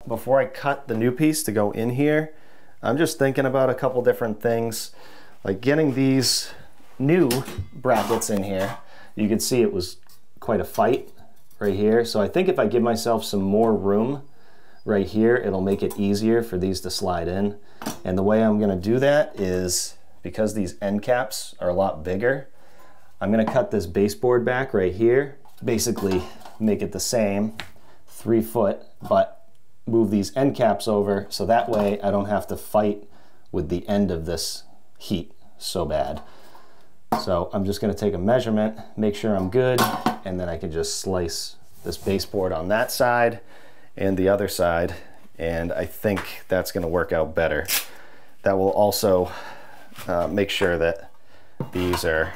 before I cut the new piece to go in here, I'm just thinking about a couple different things, like getting these new brackets in here. You can see it was quite a fight right here. So I think if I give myself some more room right here, it'll make it easier for these to slide in. And the way I'm gonna do that is, because these end caps are a lot bigger, I'm gonna cut this baseboard back right here, basically make it the same, 3 foot, but move these end caps over so that way I don't have to fight with the end of this heat so bad. So I'm just gonna take a measurement, make sure I'm good, and then I can just slice this baseboard on that side and the other side, and I think that's gonna work out better. That will also make sure that these are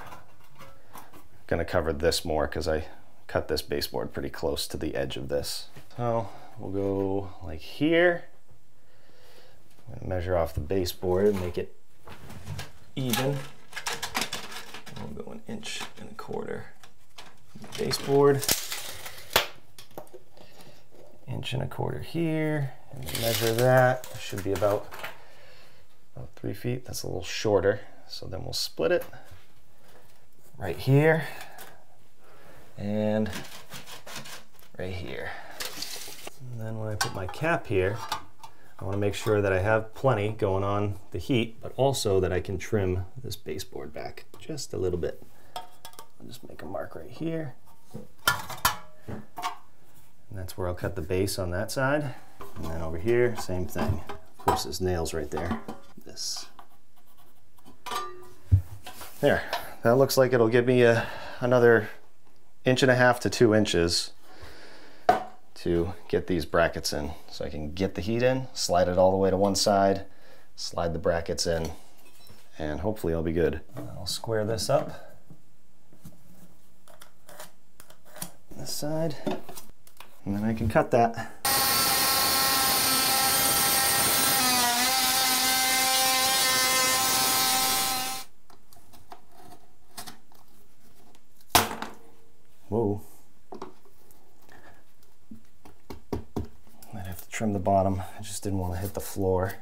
gonna cover this more, because I cut this baseboard pretty close to the edge of this. So we'll go like here, measure off the baseboard and make it even. We'll go 1.25 inches baseboard, 1.25 inches here, and measure that. Should be about 3 feet. That's a little shorter. So then we'll split it right here and right here. And then when I put my cap here, I want to make sure that I have plenty going on the heat, but also that I can trim this baseboard back just a little bit. I'll just make a mark right here. And that's where I'll cut the base on that side. And then over here, same thing. Of course, there's nails right there. This. There. That looks like it'll give me another 1.5 to 2 inches to get these brackets in. So I can get the heat in, slide it all the way to one side, slide the brackets in, and hopefully I'll be good. I'll square this up. This side, and then I can cut that. Whoa. I'd have to trim the bottom. I just didn't want to hit the floor.